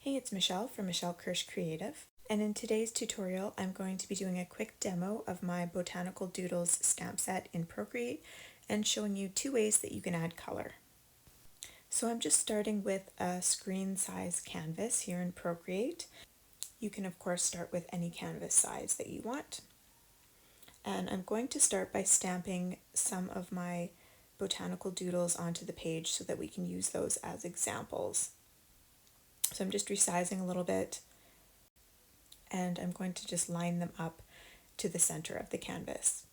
Hey, it's Michelle from Michelle Kirsch Creative, and in today's tutorial I'm going to be doing a quick demo of my Botanical Doodles stamp set in Procreate and showing you two ways that you can add color. So I'm just starting with a screen size canvas here in Procreate. You can of course start with any canvas size that you want. And I'm going to start by stamping some of my botanical doodles onto the page so that we can use those as examples. So I'm just resizing a little bit, and I'm going to just line them up to the center of the canvas.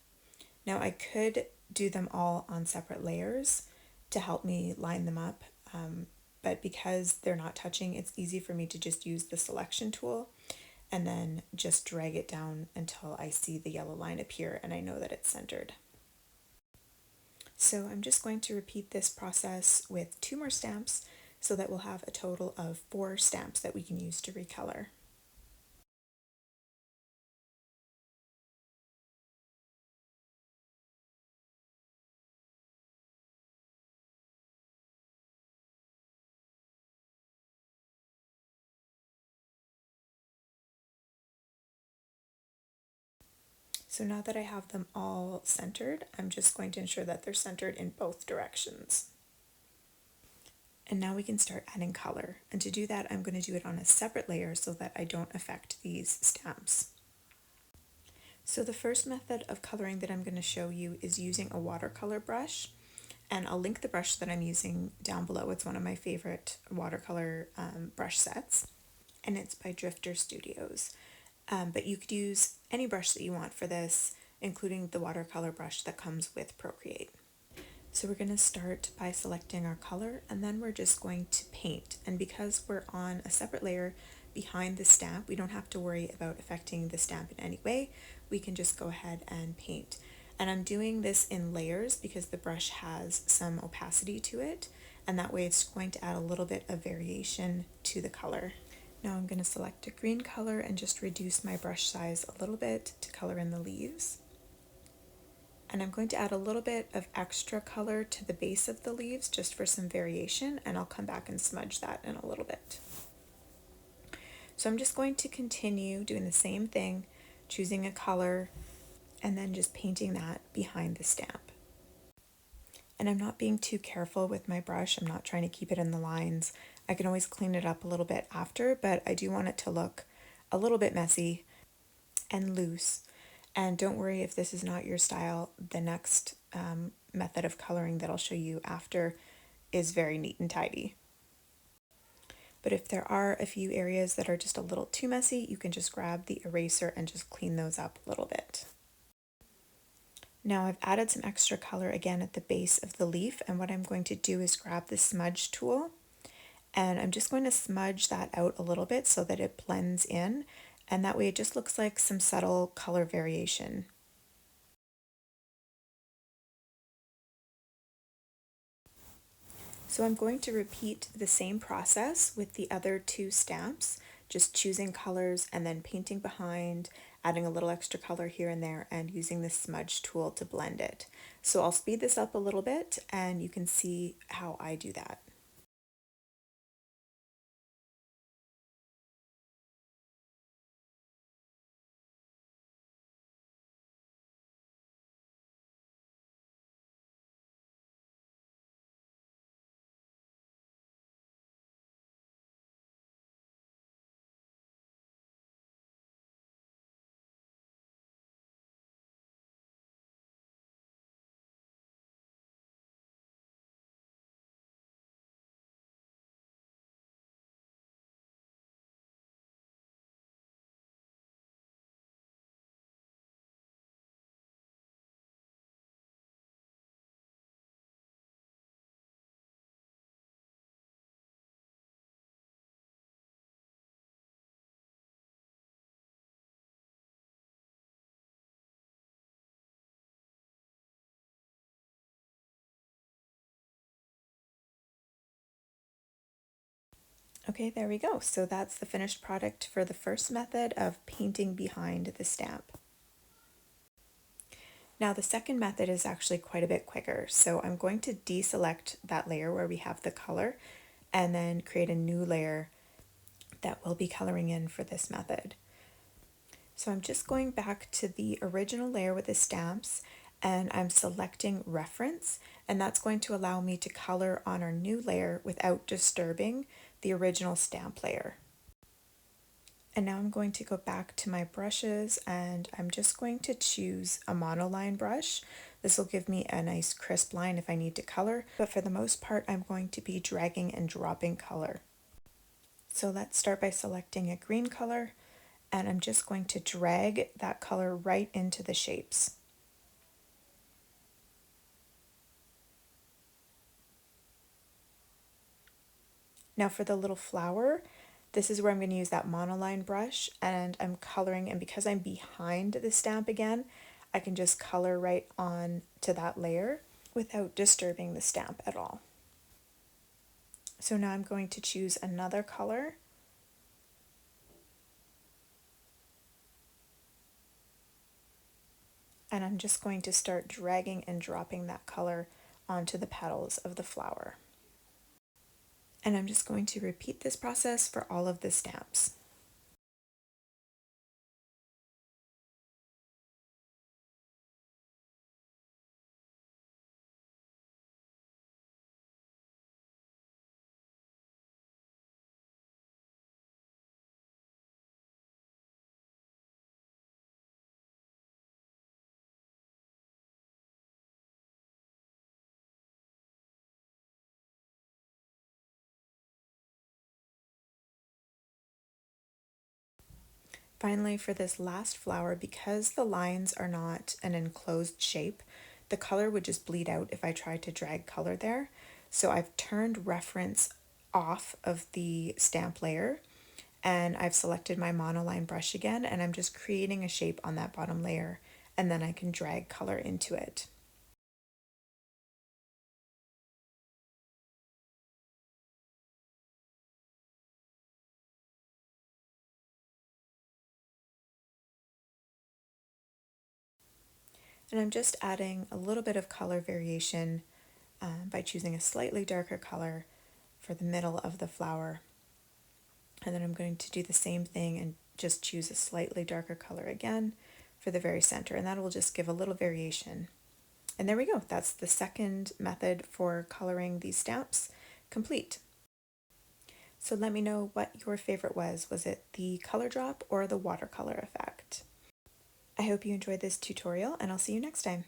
Now I could do them all on separate layers to help me line them up, but because they're not touching, it's easy for me to just use the selection tool and then just drag it down until I see the yellow line appear and I know that it's centered. So I'm just going to repeat this process with 2 more stamps so that we'll have a total of 4 stamps that we can use to recolor. So now that I have them all centered, I'm just going to ensure that they're centered in both directions. And now we can start adding color. And to do that, I'm going to do it on a separate layer so that I don't affect these stamps. So the first method of coloring that I'm going to show you is using a watercolor brush. And I'll link the brush that I'm using down below. It's one of my favorite watercolor brush sets. And it's by Drifter Studios. But you could use any brush that you want for this, including the watercolor brush that comes with Procreate. So we're going to start by selecting our color, and then we're just going to paint. And because we're on a separate layer behind the stamp, we don't have to worry about affecting the stamp in any way. We can just go ahead and paint. And I'm doing this in layers because the brush has some opacity to it, and that way it's going to add a little bit of variation to the color. Now I'm going to select a green color and just reduce my brush size a little bit to color in the leaves. And I'm going to add a little bit of extra color to the base of the leaves just for some variation, and I'll come back and smudge that in a little bit. So I'm just going to continue doing the same thing, choosing a color, and then just painting that behind the stamp. And I'm not being too careful with my brush. I'm not trying to keep it in the lines. I can always clean it up a little bit after, but I do want it to look a little bit messy and loose. And don't worry if this is not your style. The next method of coloring that I'll show you after is very neat and tidy. But if there are a few areas that are just a little too messy, you can just grab the eraser and just clean those up a little bit. Now I've added some extra color again at the base of the leaf, and what I'm going to do is grab the smudge tool, and I'm just going to smudge that out a little bit so that it blends in, and that way it just looks like some subtle color variation. So I'm going to repeat the same process with the other 2 stamps, just choosing colors and then painting behind, adding a little extra color here and there, and using the smudge tool to blend it. So I'll speed this up a little bit and you can see how I do that. Okay, there we go. So that's the finished product for the first method of painting behind the stamp. Now the second method is actually quite a bit quicker. So I'm going to deselect that layer where we have the color and then create a new layer that we'll be coloring in for this method. So I'm just going back to the original layer with the stamps, and I'm selecting reference, and that's going to allow me to color on our new layer without disturbing the original stamp layer. And now I'm going to go back to my brushes, and I'm just going to choose a monoline brush. This will give me a nice crisp line if I need to color, but for the most part I'm going to be dragging and dropping color. So let's start by selecting a green color, and I'm just going to drag that color right into the shapes. Now for the little flower, this is where I'm going to use that monoline brush, and I'm coloring, and because I'm behind the stamp again, I can just color right on to that layer without disturbing the stamp at all. So now I'm going to choose another color, and I'm just going to start dragging and dropping that color onto the petals of the flower. And I'm just going to repeat this process for all of the stamps. Finally, for this last flower, because the lines are not an enclosed shape, the color would just bleed out if I tried to drag color there. So I've turned reference off of the stamp layer, and I've selected my monoline brush again, and I'm just creating a shape on that bottom layer, and then I can drag color into it. And I'm just adding a little bit of color variation by choosing a slightly darker color for the middle of the flower. And then I'm going to do the same thing and just choose a slightly darker color again for the very center, and that will just give a little variation. And there we go. That's the second method for coloring these stamps complete. So let me know what your favorite was. Was it the color drop or the watercolor effect? I hope you enjoyed this tutorial, and I'll see you next time.